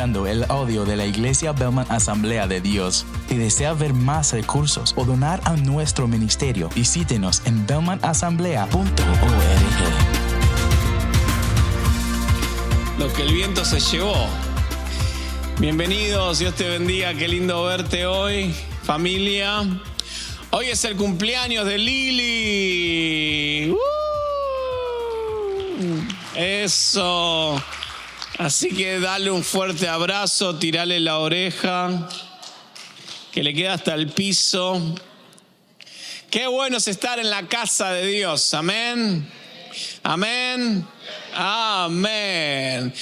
escuchando el audio de la Iglesia Belmont Asamblea de Dios. Si desea ver más recursos o donar a nuestro ministerio, visítenos en belmontasamblea.org. Lo que el viento se llevó. Bienvenidos, Dios te bendiga, qué lindo verte hoy, familia. Hoy es el cumpleaños de Lili. Eso. Así que dale un fuerte abrazo, tirale la oreja, que le queda hasta el piso. Qué bueno es estar en la casa de Dios. Amén. Amén. Amén.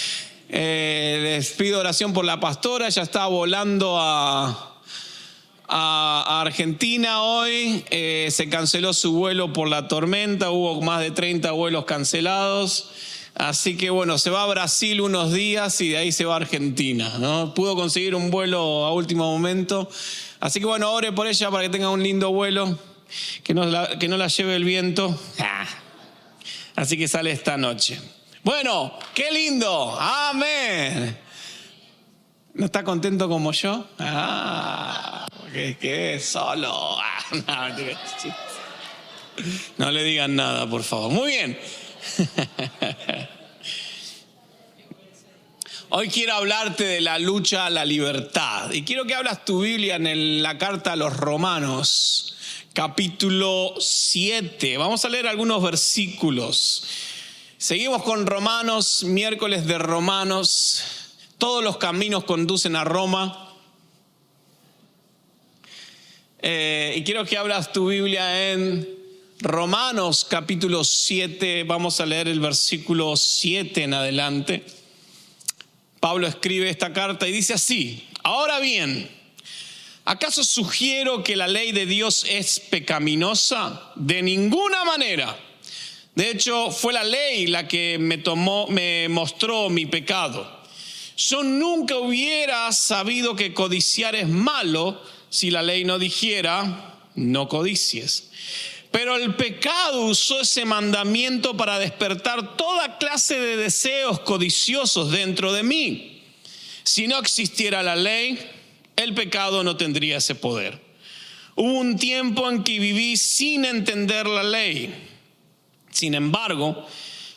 Les pido oración por la pastora. Ella está volando a Argentina hoy. Se canceló su vuelo por la tormenta. Hubo más de 30 vuelos cancelados. Así que bueno, se va a Brasil unos días y de ahí se va a Argentina, ¿no? Pudo conseguir un vuelo a último momento. Así que bueno, ore por ella para que tenga un lindo vuelo. Que no la lleve el viento. Así que sale esta noche. Bueno, qué lindo. Amén. ¿No está contento como yo? ¿Qué? Solo. No le digan nada, por favor. Muy bien. Hoy quiero hablarte de la lucha a la libertad. Y quiero que abras tu Biblia en la carta a los Romanos, capítulo 7. Vamos a leer algunos versículos. Seguimos con Romanos, miércoles de Romanos. Todos los caminos conducen a Roma. Y quiero que abras tu Biblia en Romanos, capítulo 7. Vamos a leer el versículo 7 en adelante. Pablo escribe esta carta y dice así: ahora bien, ¿acaso sugiero que la ley de Dios es pecaminosa? De ninguna manera. De hecho, fue la ley la que me mostró mi pecado. Yo nunca hubiera sabido que codiciar es malo si la ley no dijera, no codicies. Pero el pecado usó ese mandamiento para despertar toda clase de deseos codiciosos dentro de mí. Si no existiera la ley, el pecado no tendría ese poder. Hubo un tiempo en que viví sin entender la ley. Sin embargo,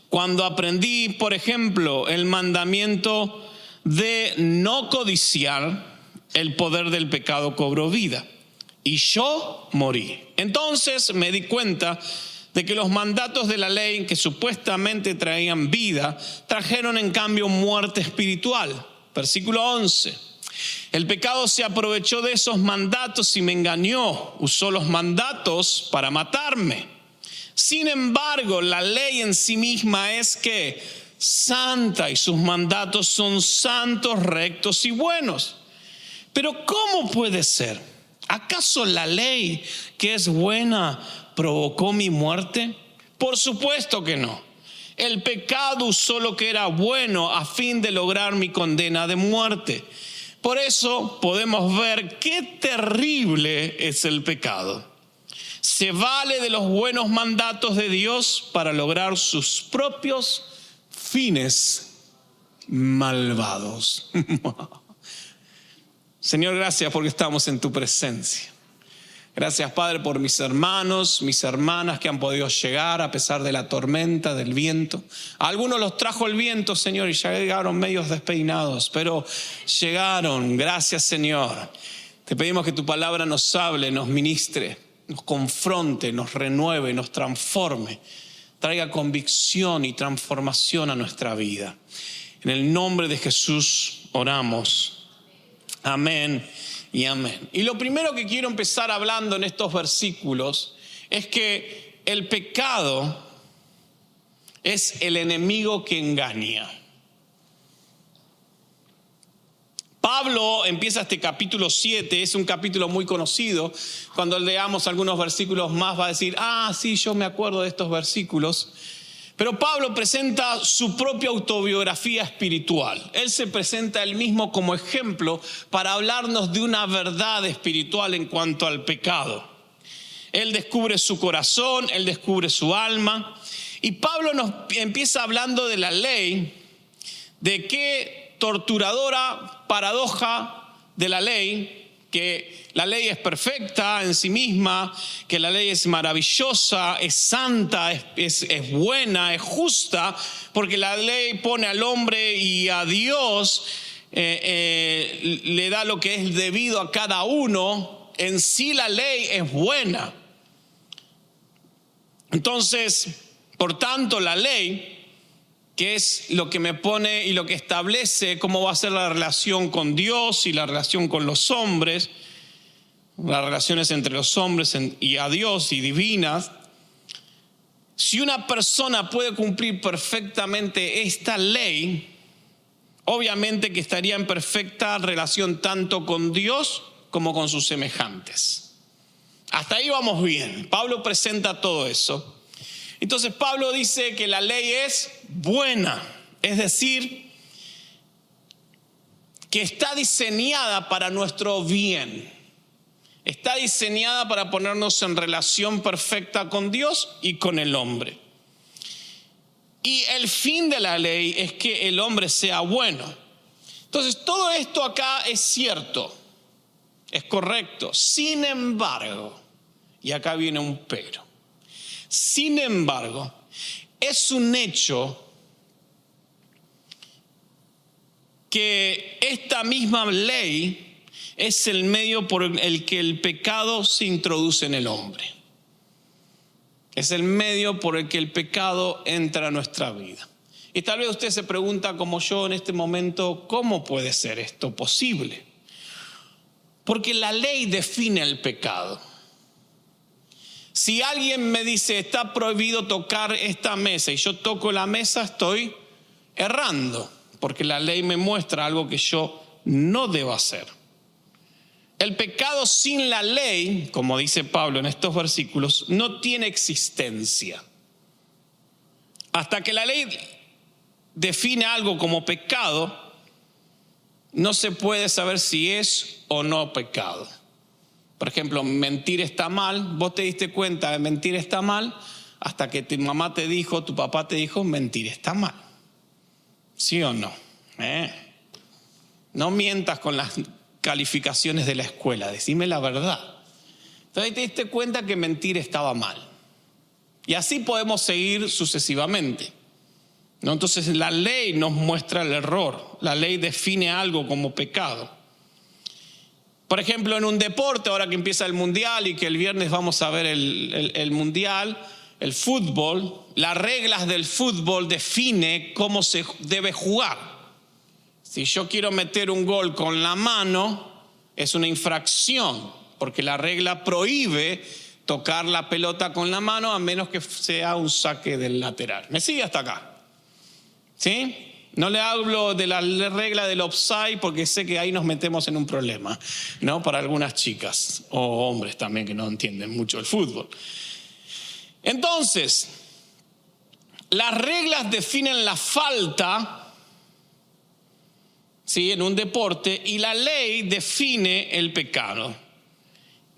cuando aprendí, por ejemplo, el mandamiento de no codiciar, el poder del pecado cobró vida y yo morí. Entonces me di cuenta de que los mandatos de la ley que supuestamente traían vida, trajeron en cambio muerte espiritual. Versículo 11. El pecado se aprovechó de esos mandatos y me engañó. Usó los mandatos para matarme. Sin embargo, la ley en sí misma es que santa y sus mandatos son santos, rectos y buenos. Pero ¿cómo puede ser? ¿Acaso la ley que es buena provocó mi muerte? Por supuesto que no. El pecado usó lo que era bueno a fin de lograr mi condena de muerte. Por eso podemos ver qué terrible es el pecado. Se vale de los buenos mandatos de Dios para lograr sus propios fines malvados. Señor, gracias porque estamos en tu presencia. Gracias, Padre, por mis hermanos, mis hermanas que han podido llegar a pesar de la tormenta, del viento. A algunos los trajo el viento, Señor, y ya llegaron medios despeinados, pero llegaron. Gracias, Señor. Te pedimos que tu palabra nos hable, nos ministre, nos confronte, nos renueve, nos transforme, traiga convicción y transformación a nuestra vida. En el nombre de Jesús oramos. Amén y amén. Y lo primero que quiero empezar hablando en estos versículos es que el pecado es el enemigo que engaña. Pablo empieza este capítulo 7, es un capítulo muy conocido. Cuando leamos algunos versículos más va a decir, sí, yo me acuerdo de estos versículos. Pero Pablo presenta su propia autobiografía espiritual. Él se presenta él mismo como ejemplo para hablarnos de una verdad espiritual en cuanto al pecado. Él descubre su corazón, él descubre su alma. Y Pablo nos empieza hablando de la ley, de que torturadora paradoja de la ley, que la ley es perfecta en sí misma, que la ley es maravillosa, es santa, es buena, es justa, porque la ley pone al hombre y a Dios, le da lo que es debido a cada uno. En sí la ley es buena. Entonces, por tanto, la ley, que es lo que me pone y lo que establece cómo va a ser la relación con Dios y la relación con los hombres, las relaciones entre los hombres y a Dios y divinas. Si una persona puede cumplir perfectamente esta ley, obviamente que estaría en perfecta relación tanto con Dios como con sus semejantes. Hasta ahí vamos bien. Pablo presenta todo eso. Entonces Pablo dice que la ley es buena, es decir, que está diseñada para nuestro bien. Está diseñada para ponernos en relación perfecta con Dios y con el hombre. Y el fin de la ley es que el hombre sea bueno. Entonces todo esto acá es cierto, es correcto. Sin embargo, y acá viene un pero. Sin embargo, es un hecho que esta misma ley es el medio por el que el pecado se introduce en el hombre. Es el medio por el que el pecado entra a nuestra vida. Y tal vez usted se pregunta, como yo en este momento, ¿cómo puede ser esto posible? Porque la ley define el pecado. Si alguien me dice, está prohibido tocar esta mesa, y yo toco la mesa, estoy errando, porque la ley me muestra algo que yo no debo hacer. El pecado sin la ley, como dice Pablo en estos versículos, no tiene existencia. Hasta que la ley define algo como pecado, no se puede saber si es o no pecado. Por ejemplo, mentir está mal. Vos te diste cuenta de mentir está mal hasta que tu mamá te dijo, tu papá te dijo, mentir está mal. ¿Sí o no? No mientas con las calificaciones de la escuela, decime la verdad. Entonces te diste cuenta que mentir estaba mal. Y así podemos seguir sucesivamente, ¿no? Entonces la ley nos muestra el error. La ley define algo como pecado. Por ejemplo, en un deporte, ahora que empieza el mundial y que el viernes vamos a ver el mundial, el fútbol, las reglas del fútbol define cómo se debe jugar. Si yo quiero meter un gol con la mano, es una infracción, porque la regla prohíbe tocar la pelota con la mano a menos que sea un saque del lateral. ¿Me sigue hasta acá? ¿Sí? No le hablo de la regla del offside porque sé que ahí nos metemos en un problema, ¿no? Para algunas chicas o hombres también que no entienden mucho el fútbol. Entonces, las reglas definen la falta, ¿sí?, en un deporte, y la ley define el pecado.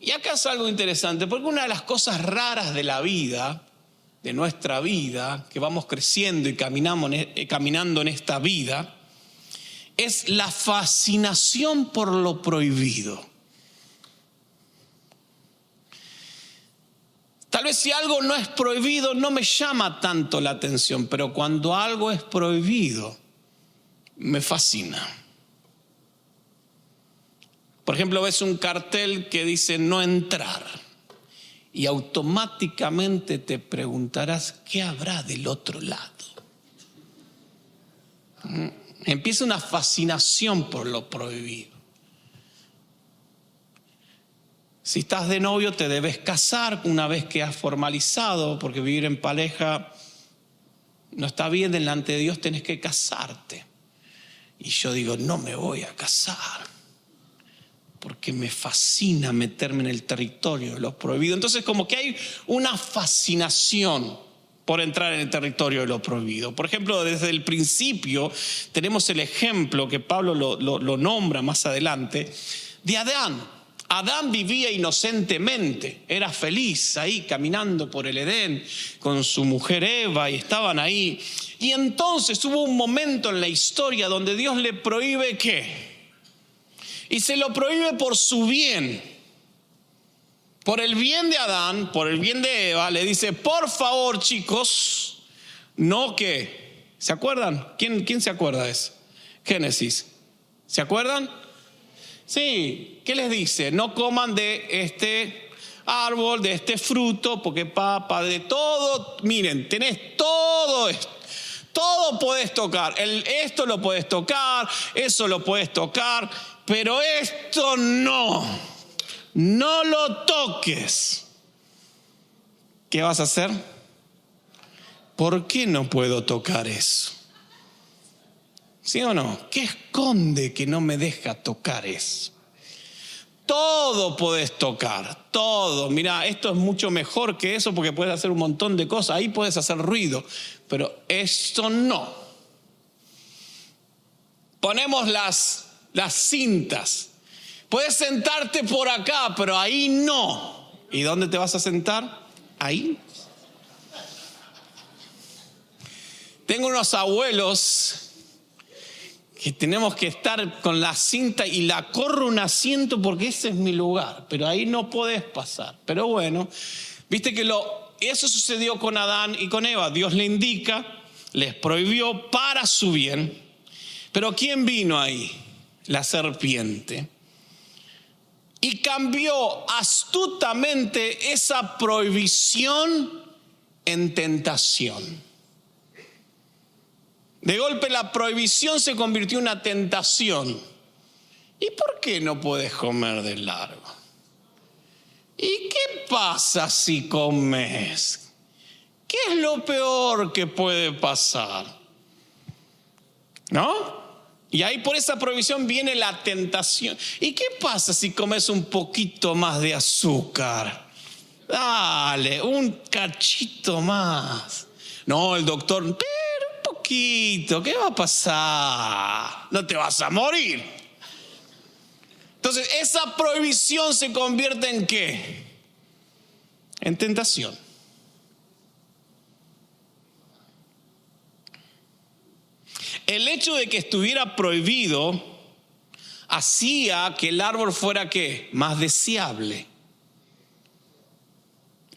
Y acá es algo interesante, porque una de las cosas raras de la vida, de nuestra vida, que vamos creciendo y caminando en esta vida, es la fascinación por lo prohibido. Tal vez si algo no es prohibido no me llama tanto la atención, pero cuando algo es prohibido me fascina. Por ejemplo, ves un cartel que dice no entrar y automáticamente te preguntarás ¿qué habrá del otro lado? Empieza una fascinación por lo prohibido. Si estás de novio te debes casar una vez que has formalizado, porque vivir en pareja no está bien, delante de Dios tenés que casarte. Y yo digo, no me voy a casar, porque me fascina meterme en el territorio de lo prohibido. Entonces como que hay una fascinación por entrar en el territorio de lo prohibido. Por ejemplo, desde el principio tenemos el ejemplo que Pablo lo nombra más adelante, de Adán. Adán vivía inocentemente, era feliz ahí caminando por el Edén con su mujer Eva y estaban ahí. Y entonces hubo un momento en la historia donde Dios le prohíbe ¿qué? Y se lo prohíbe por su bien. Por el bien de Adán, por el bien de Eva, le dice, por favor chicos, no que, ¿se acuerdan? ¿Quién se acuerda de eso? Génesis, ¿se acuerdan? Sí, ¿qué les dice? No coman de este árbol, de este fruto, porque papá, de todo, miren, tenés todo esto. Todo podés tocar, esto lo podés tocar, eso lo podés tocar, pero esto no lo toques. ¿Qué vas a hacer? ¿Por qué no puedo tocar eso? ¿Sí o no? ¿Qué esconde que no me deja tocar eso? Todo podés tocar, todo. Mira, esto es mucho mejor que eso porque puedes hacer un montón de cosas. Ahí puedes hacer ruido, pero esto no. Ponemos las cintas. Puedes sentarte por acá, pero ahí no. ¿Y dónde te vas a sentar? Ahí. Tengo unos abuelos que tenemos que estar con la cinta y la corro un asiento porque ese es mi lugar, pero ahí no podés pasar. Pero bueno, viste que eso sucedió con Adán y con Eva. Dios le indica, les prohibió para su bien. Pero ¿quién vino ahí? La serpiente. Y cambió astutamente esa prohibición en tentación. De golpe la prohibición se convirtió en una tentación. ¿Y por qué no puedes comer de largo? ¿Y qué pasa si comes? ¿Qué es lo peor que puede pasar? ¿No? Y ahí por esa prohibición viene la tentación. ¿Y qué pasa si comes un poquito más de azúcar? Dale, un cachito más. No, el doctor, pero un poquito, ¿qué va a pasar? No te vas a morir. Entonces, esa prohibición se convierte en ¿qué? En tentación. El hecho de que estuviera prohibido hacía que el árbol fuera ¿qué? Más deseable.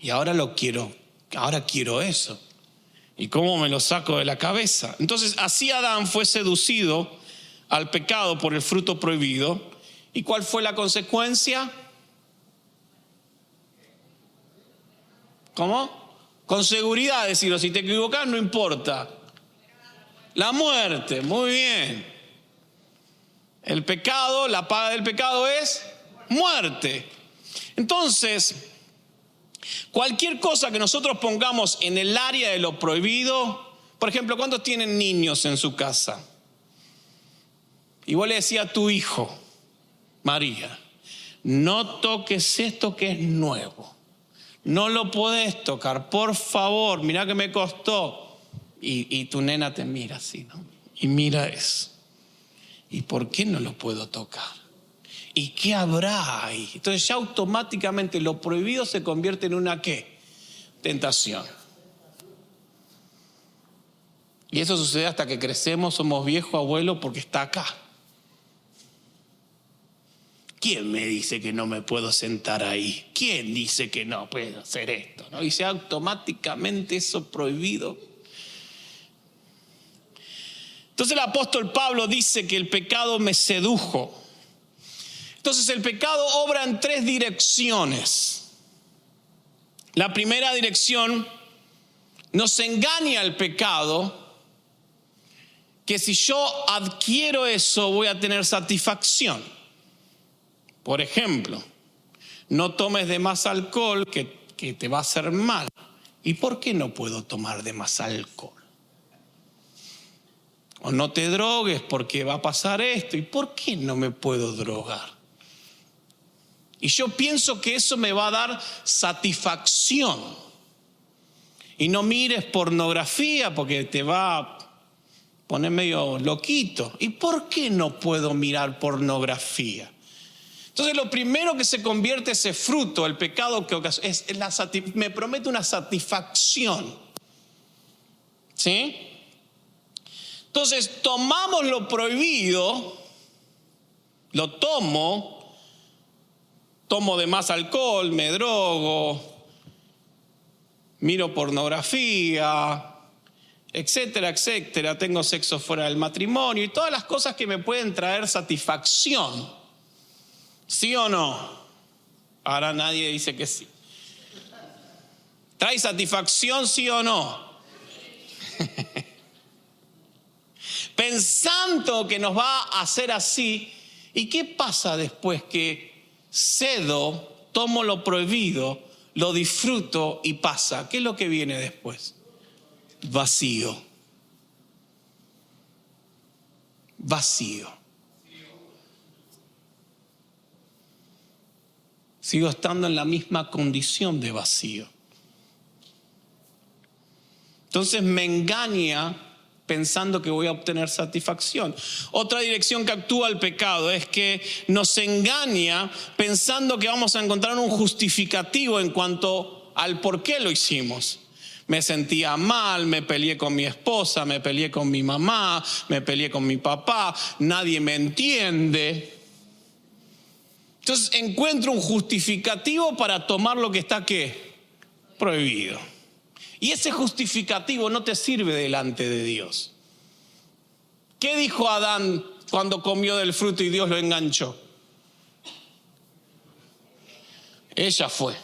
Y ahora quiero eso. ¿Y cómo me lo saco de la cabeza? Entonces, así Adán fue seducido al pecado por el fruto prohibido. ¿Y cuál fue la consecuencia? ¿Cómo? Con seguridad decirlo, si te equivocas no importa. La muerte, muy bien. El pecado, la paga del pecado es muerte. Entonces, cualquier cosa que nosotros pongamos en el área de lo prohibido, por ejemplo, ¿cuántos tienen niños en su casa? Y vos le decías a tu hijo, María, no toques esto que es nuevo. No lo podés tocar, por favor, mirá que me costó. Y tu nena te mira así, ¿no? Y mira eso. ¿Y por qué no lo puedo tocar? ¿Y qué habrá ahí? Entonces ya automáticamente lo prohibido se convierte en una ¿qué? Tentación. Y eso sucede hasta que crecemos, somos viejos, abuelos, porque está acá. ¿Quién me dice que no me puedo sentar ahí? ¿Quién dice que no puedo hacer esto? ¿No? Y sea automáticamente eso prohibido. Entonces el apóstol Pablo dice que el pecado me sedujo. Entonces el pecado obra en 3 direcciones. La primera dirección nos engaña el pecado, que si yo adquiero eso voy a tener satisfacción. Por ejemplo, no tomes de más alcohol que te va a hacer mal. ¿Y por qué no puedo tomar de más alcohol? O no te drogues porque va a pasar esto. ¿Y por qué no me puedo drogar? Y yo pienso que eso me va a dar satisfacción. Y no mires pornografía porque te va a poner medio loquito. ¿Y por qué no puedo mirar pornografía? Entonces lo primero que se convierte ese fruto, el pecado que ocasiona, me promete una satisfacción. ¿Sí? Entonces tomamos lo prohibido, lo tomo de más alcohol, me drogo, miro pornografía, etcétera, etcétera, tengo sexo fuera del matrimonio y todas las cosas que me pueden traer satisfacción. ¿Sí o no? Ahora nadie dice que sí. ¿Trae satisfacción, sí o no? Pensando que nos va a hacer así. ¿Y qué pasa después que cedo, tomo lo prohibido, lo disfruto y pasa? ¿Qué es lo que viene después? Vacío. Vacío. Sigo estando en la misma condición de vacío. Entonces me engaña pensando que voy a obtener satisfacción. Otra dirección que actúa el pecado es que nos engaña pensando que vamos a encontrar un justificativo en cuanto al por qué lo hicimos. Me sentía mal, me peleé con mi esposa, me peleé con mi mamá, me peleé con mi papá, nadie me entiende. Entonces encuentro un justificativo para tomar lo que está ¿qué? Prohibido. Y ese justificativo no te sirve delante de Dios. ¿Qué dijo Adán cuando comió del fruto y Dios lo enganchó? Ella fue.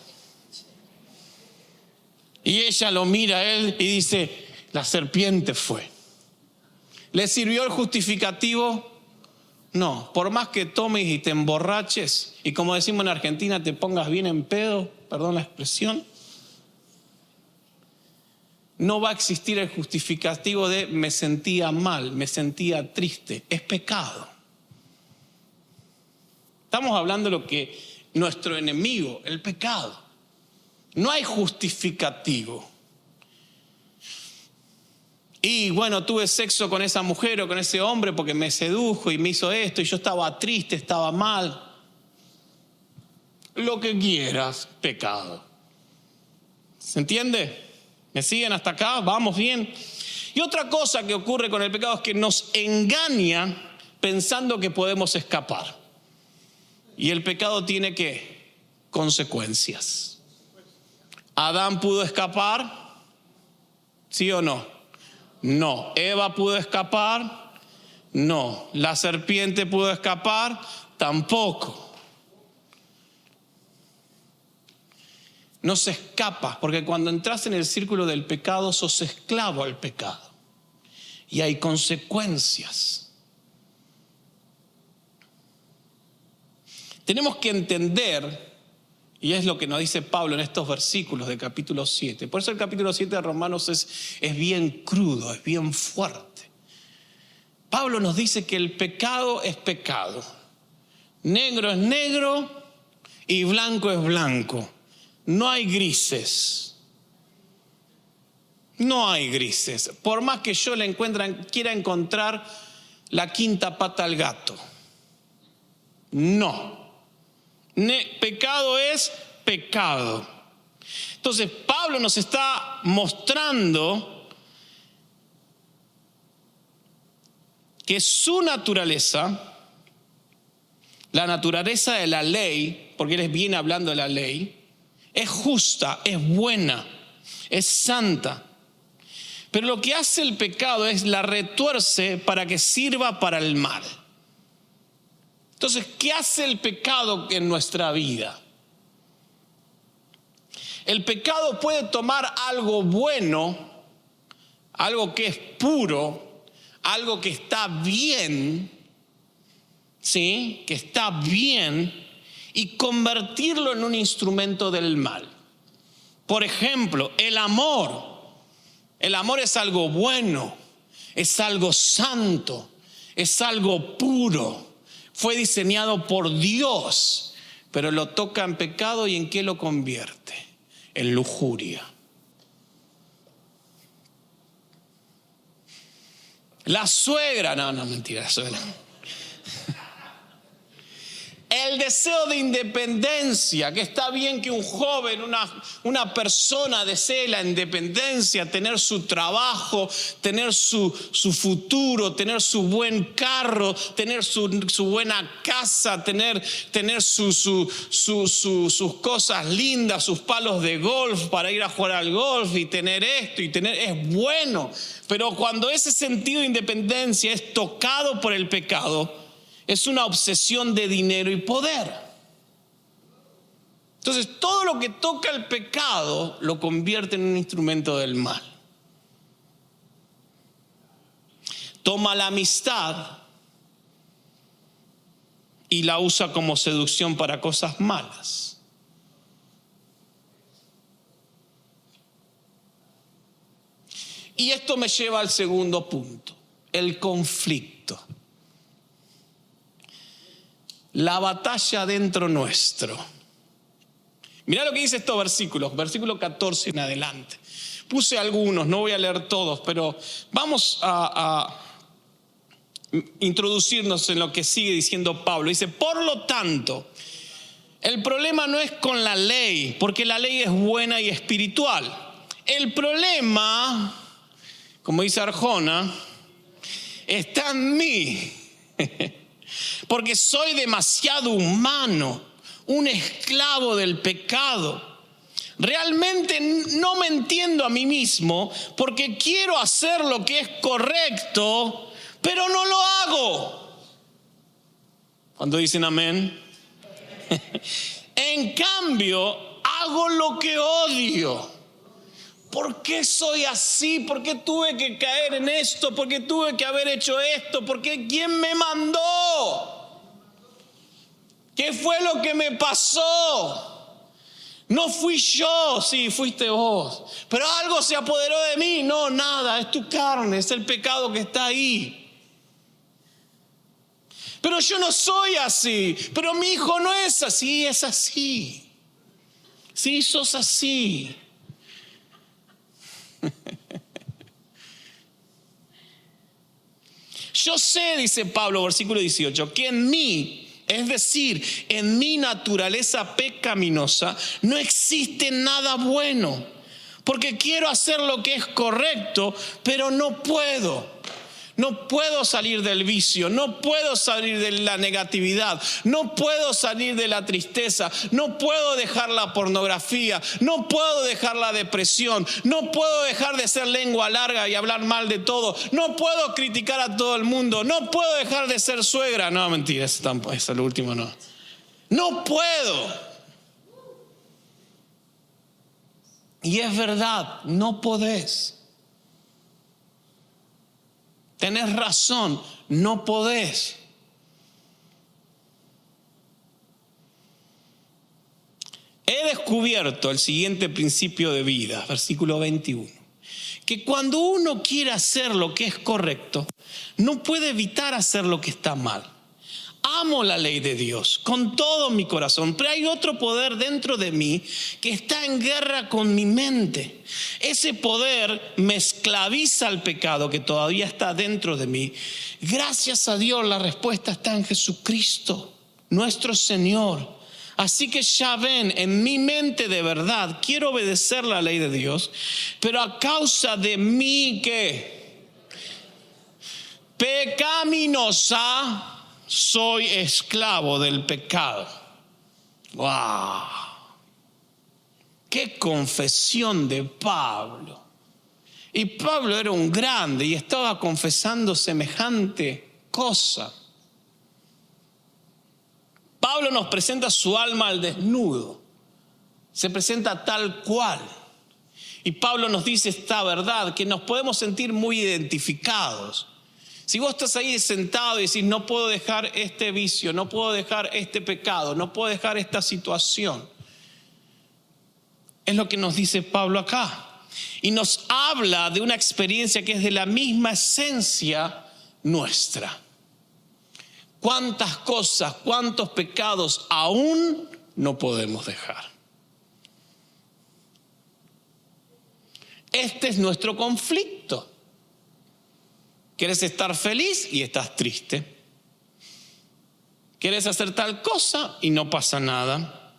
Y ella lo mira a él y dice, la serpiente fue. ¿Le sirvió el justificativo? No, por más que tomes y te emborraches y como decimos en Argentina te pongas bien en pedo, perdón la expresión, no va a existir el justificativo de me sentía mal, me sentía triste. Es pecado. Estamos hablando de lo que nuestro enemigo, el pecado. No hay justificativo. Y bueno, tuve sexo con esa mujer o con ese hombre porque me sedujo y me hizo esto y yo estaba triste, estaba mal. Lo que quieras, pecado. ¿Se entiende? ¿Me siguen hasta acá? ¿Vamos bien? Y otra cosa que ocurre con el pecado es que nos engaña pensando que podemos escapar. Y el pecado tiene ¿qué? Consecuencias. ¿Adán pudo escapar? ¿Sí o no? No. ¿Eva pudo escapar? No. ¿La serpiente pudo escapar? Tampoco. No se escapa, porque cuando entras en el círculo del pecado sos esclavo al pecado. Y hay consecuencias. Tenemos que entender, y es lo que nos dice Pablo en estos versículos del capítulo 7. Por eso el capítulo 7 de Romanos es bien crudo, es bien fuerte. Pablo nos dice que el pecado es pecado. Negro es negro y blanco es blanco. No hay grises. No hay grises. Por más que yo quiera encontrar la quinta pata al gato. No. Pecado es pecado. Entonces Pablo nos está mostrando que su naturaleza, la naturaleza de la ley, porque él viene hablando de la ley, es justa, es buena, es santa. Pero lo que hace el pecado es la retuerce para que sirva para el mal. Entonces, ¿qué hace el pecado en nuestra vida? El pecado puede tomar algo bueno, algo que es puro, algo que está bien, ¿sí? Que está bien, y convertirlo en un instrumento del mal. Por ejemplo, el amor. El amor es algo bueno, es algo santo, es algo puro. Fue diseñado por Dios, pero lo toca en pecado y ¿en qué lo convierte? En lujuria. La suegra, no, mentira, la suegra. El deseo de independencia, que está bien que un joven, una persona desee la independencia, tener su trabajo, tener su futuro, tener su buen carro, tener su buena casa, tener sus cosas lindas, sus palos de golf para ir a jugar al golf y tener esto es bueno. Pero cuando ese sentido de independencia es tocado por el pecado, es una obsesión de dinero y poder. Entonces, todo lo que toca el pecado lo convierte en un instrumento del mal. Toma la amistad y la usa como seducción para cosas malas. Y esto me lleva al segundo punto, el conflicto. La batalla dentro nuestro. Mirá lo que dice estos versículos, versículo 14 en adelante. Puse algunos, no voy a leer todos, pero vamos a introducirnos en lo que sigue diciendo Pablo. Dice, por lo tanto, el problema no es con la ley, porque la ley es buena y espiritual. El problema, como dice Arjona, está en mí. Porque soy demasiado humano, un esclavo del pecado. Realmente no me entiendo a mí mismo porque quiero hacer lo que es correcto, pero no lo hago. ¿Cuándo dicen amén? En cambio, hago lo que odio. ¿Por qué soy así? ¿Por qué tuve que caer en esto? ¿Por qué tuve que haber hecho esto? ¿Por qué? ¿Quién me mandó? ¿Qué fue lo que me pasó? No fui yo, sí, fuiste vos. Pero algo se apoderó de mí. No, nada, es tu carne, es el pecado que está ahí. Pero yo no soy así. Pero mi hijo no es así, es así. Sí, sos así. Yo sé, dice Pablo, versículo 18, que en mí, es decir, en mi naturaleza pecaminosa, no existe nada bueno. Porque quiero hacer lo que es correcto, pero no puedo. No puedo salir del vicio, no puedo salir de la negatividad, no puedo salir de la tristeza, no puedo dejar la pornografía, no puedo dejar la depresión, no puedo dejar de ser lengua larga y hablar mal de todo, no puedo criticar a todo el mundo, no puedo dejar de ser suegra. No, mentira, eso es el último, no. No puedo. Y es verdad, no podés. Tenés razón, no podés. He descubierto el siguiente principio de vida, versículo 21, que cuando uno quiere hacer lo que es correcto, no puede evitar hacer lo que está mal. Amo la ley de Dios con todo mi corazón, pero hay otro poder dentro de mí que está en guerra con mi mente. Ese poder me esclaviza al pecado que todavía está dentro de mí. Gracias a Dios la respuesta está en Jesucristo, nuestro Señor. Así que ya ven, en mi mente de verdad quiero obedecer la ley de Dios, pero a causa de mí que pecaminosa, soy esclavo del pecado. ¡Wow! ¡Qué confesión de Pablo! Y Pablo era un grande y estaba confesando semejante cosa. Pablo nos presenta su alma al desnudo. Se presenta tal cual. Y Pablo nos dice esta verdad, que nos podemos sentir muy identificados. Si vos estás ahí sentado y decís, no puedo dejar este vicio, no puedo dejar este pecado, no puedo dejar esta situación. Es lo que nos dice Pablo acá. Y nos habla de una experiencia que es de la misma esencia nuestra. ¿Cuántas cosas, cuántos pecados aún no podemos dejar? Este es nuestro conflicto. ¿Quieres estar feliz y estás triste? querés hacer tal cosa y no pasa nada.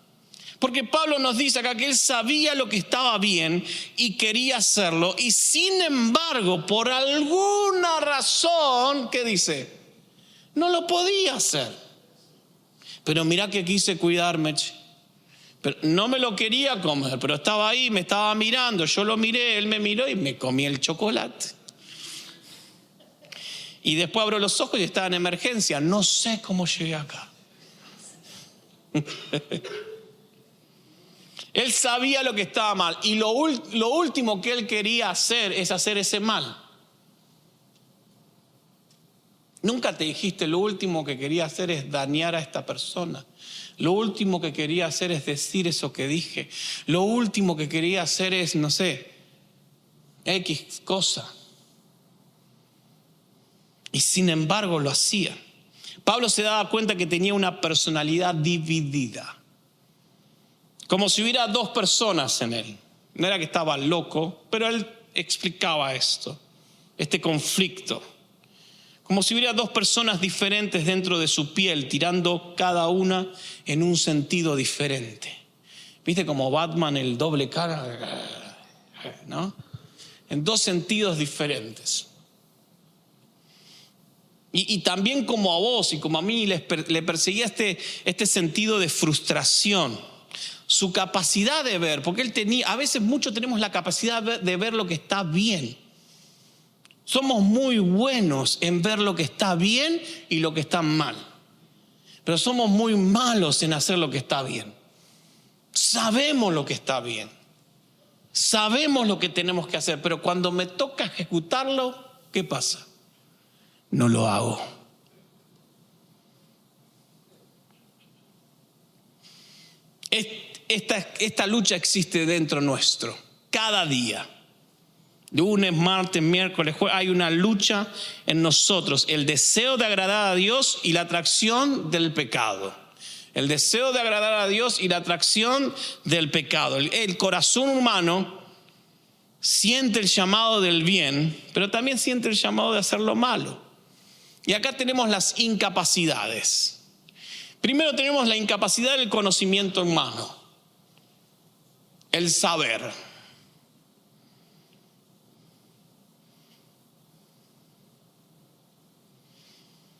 Porque Pablo nos dice acá que él sabía lo que estaba bien y quería hacerlo, y sin embargo, por alguna razón, ¿qué dice? No lo podía hacer. Pero mirá que quise cuidarme, pero no me lo quería comer, pero estaba ahí, me estaba mirando, yo lo miré, él me miró y me comí el chocolate. Y después abro los ojos y estaba en emergencia, no sé cómo llegué acá. Él sabía lo que estaba mal, y lo último que él quería hacer es hacer ese mal. Nunca te dijiste: lo último que quería hacer es dañar a esta persona. Lo último que quería hacer es decir eso que dije. Lo último que quería hacer es, no sé, X cosa. Y sin embargo lo hacía. Pablo se daba cuenta que tenía una personalidad dividida. Como si hubiera dos personas en él. No era que estaba loco, pero él explicaba esto, este conflicto. Como si hubiera dos personas diferentes dentro de su piel, tirando cada una en un sentido diferente. ¿Viste como Batman, el doble cara? ¿No? En dos sentidos diferentes. Y también como a vos y como a mí le perseguía este sentido de frustración. Su capacidad de ver, porque él tenía, a veces muchos tenemos la capacidad de ver lo que está bien. Somos muy buenos en ver lo que está bien y lo que está mal. Pero somos muy malos en hacer lo que está bien. Sabemos lo que está bien. Sabemos lo que tenemos que hacer, pero cuando me toca ejecutarlo, ¿qué pasa? No lo hago. Esta lucha existe dentro nuestro, cada día. Lunes, martes, miércoles, jueves, hay una lucha en nosotros. El deseo de agradar a Dios y la atracción del pecado. El deseo de agradar a Dios y la atracción del pecado. El corazón humano siente el llamado del bien, pero también siente el llamado de hacer lo malo. Y acá tenemos las incapacidades. Primero tenemos la incapacidad del conocimiento humano. El saber.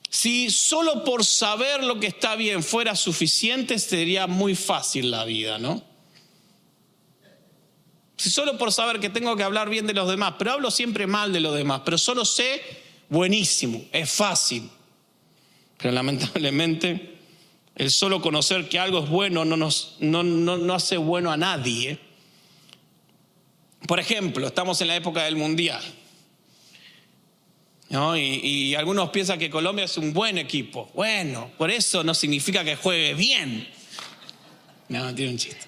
Si solo por saber lo que está bien fuera suficiente, sería muy fácil la vida, ¿no? Si solo por saber que tengo que hablar bien de los demás, pero hablo siempre mal de los demás, pero solo sé, buenísimo, es fácil. Pero lamentablemente, el solo conocer que algo es bueno no hace bueno a nadie. Por ejemplo, estamos en la época del Mundial, ¿no? Y algunos piensan que Colombia es un buen equipo. Bueno, por eso no significa que juegue bien. No, tiene un chiste.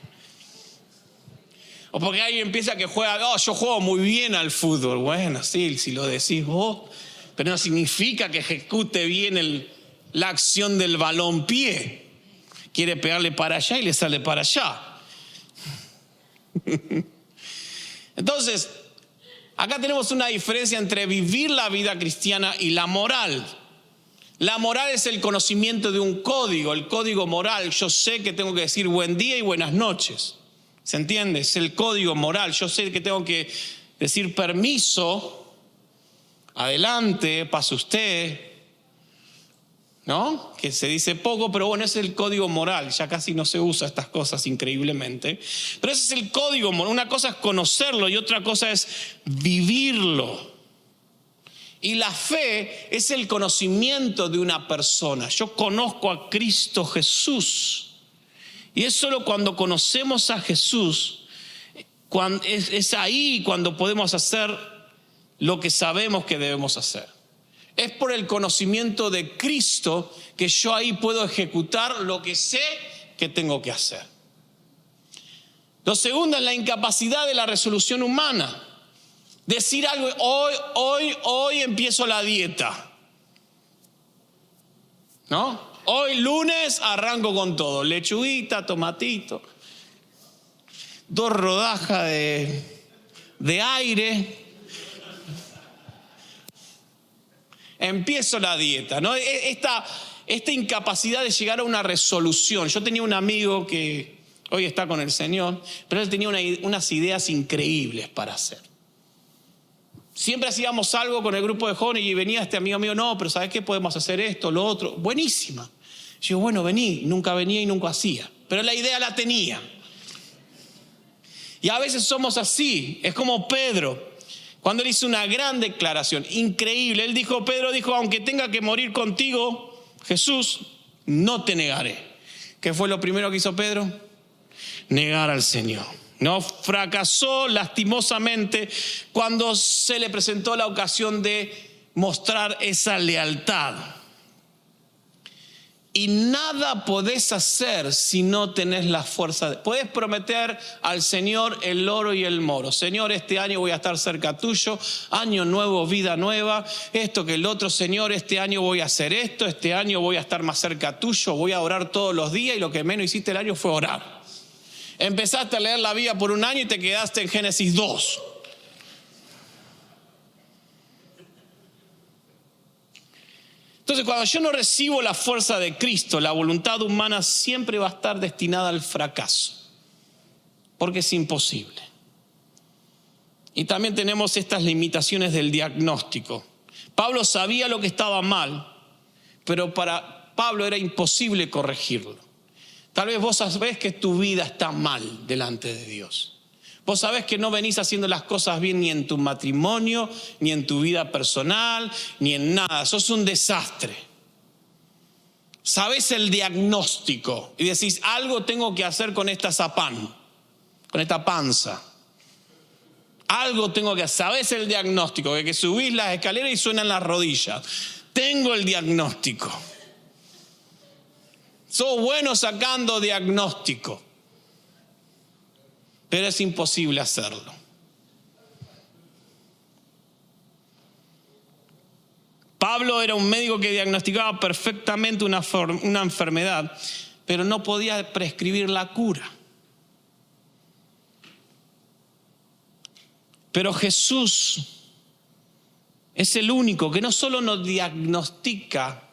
O porque alguien piensa que juega, yo juego muy bien al fútbol. Bueno, sí, si lo decís vos, pero no significa que ejecute bien la acción del balompié. Quiere pegarle para allá y le sale para allá. Entonces, acá tenemos una diferencia entre vivir la vida cristiana y la moral. La moral es el conocimiento de un código, el código moral. Yo sé que tengo que decir buen día y buenas noches. ¿Se entiende? Es el código moral. Yo sé que tengo que decir permiso, adelante, pase usted, ¿no? Que se dice poco, pero bueno, ese es el código moral. Ya casi no se usa estas cosas, increíblemente. Pero ese es el código moral. Una cosa es conocerlo y otra cosa es vivirlo. Y la fe es el conocimiento de una persona. Yo conozco a Cristo Jesús. Y es solo cuando conocemos a Jesús, es ahí cuando podemos hacer lo que sabemos que debemos hacer. Es por el conocimiento de Cristo que yo ahí puedo ejecutar lo que sé que tengo que hacer. Lo segundo es la incapacidad de la resolución humana. Decir algo, hoy empiezo la dieta, ¿no? Hoy lunes arranco con todo, lechuguita, tomatito, 2 rodajas de aire. Empiezo la dieta, ¿no? esta incapacidad de llegar a una resolución. Yo tenía un amigo que hoy está con el Señor, pero él tenía unas ideas increíbles para hacer. Siempre hacíamos algo con el grupo de jóvenes y venía este amigo mío, no, pero ¿sabes qué? Podemos hacer esto, lo otro. Buenísima. Yo, bueno, vení. Nunca venía y nunca hacía. Pero la idea la tenía. Y a veces somos así. Es como Pedro, cuando él hizo una gran declaración, increíble. Pedro dijo, aunque tenga que morir contigo, Jesús, no te negaré. ¿Qué fue lo primero que hizo Pedro? Negar al Señor. No, fracasó lastimosamente cuando se le presentó la ocasión de mostrar esa lealtad. Y nada podés hacer si no tenés la fuerza. Podés prometer al Señor el oro y el moro. Señor, este año voy a estar cerca tuyo. Año nuevo, vida nueva. Esto que el otro, Señor, este año voy a hacer esto. Este año voy a estar más cerca tuyo. Voy a orar todos los días y lo que menos hiciste el año fue orar. Empezaste a leer la Biblia por un año y te quedaste en Génesis 2. Entonces, cuando yo no recibo la fuerza de Cristo, la voluntad humana siempre va a estar destinada al fracaso, porque es imposible. Y también tenemos estas limitaciones del diagnóstico. Pablo sabía lo que estaba mal, pero para Pablo era imposible corregirlo. Tal vez vos sabés que tu vida está mal delante de Dios. Vos sabés que no venís haciendo las cosas bien ni en tu matrimonio, ni en tu vida personal, ni en nada. Sos un desastre. Sabés el diagnóstico y decís, algo tengo que hacer con esta zapán, con esta panza. Algo tengo que hacer. Sabés el diagnóstico, que subís las escaleras y suenan las rodillas. Tengo el diagnóstico. Sos bueno sacando diagnóstico, pero es imposible hacerlo. Pablo era un médico que diagnosticaba perfectamente una enfermedad, pero no podía prescribir la cura. Pero Jesús es el único que no solo nos diagnostica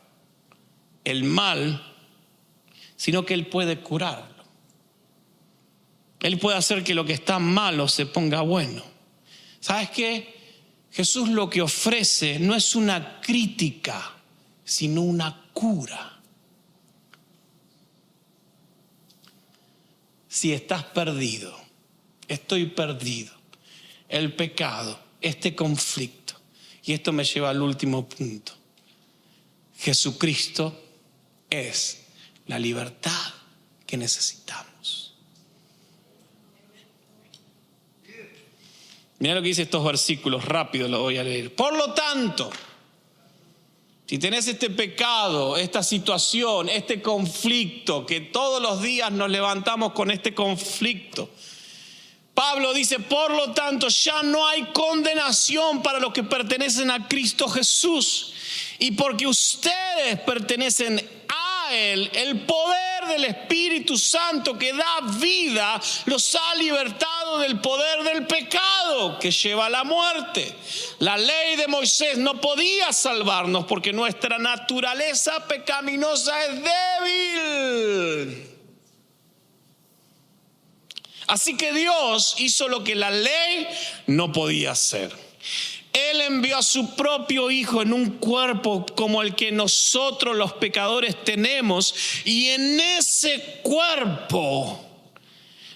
el mal, sino que Él puede curarlo. Él puede hacer que lo que está malo se ponga bueno. ¿Sabes qué? Jesús lo que ofrece no es una crítica, sino una cura. Si estás perdido, estoy perdido, el pecado, este conflicto, y esto me lleva al último punto. Jesucristo es la libertad que necesitamos. Mira lo que dice estos versículos, rápido lo voy a leer. Por lo tanto, si tenés este pecado, esta situación, este conflicto, que todos los días nos levantamos con este conflicto, Pablo dice, por lo tanto, ya no hay condenación para los que pertenecen a Cristo Jesús. Y porque ustedes pertenecen a Él, el poder del Espíritu Santo que da vida los ha libertado del poder del pecado que lleva a la muerte. La ley de Moisés no podía salvarnos porque nuestra naturaleza pecaminosa es débil. Así que Dios hizo lo que la ley no podía hacer. Él envió a su propio Hijo en un cuerpo como el que nosotros los pecadores tenemos, y en ese cuerpo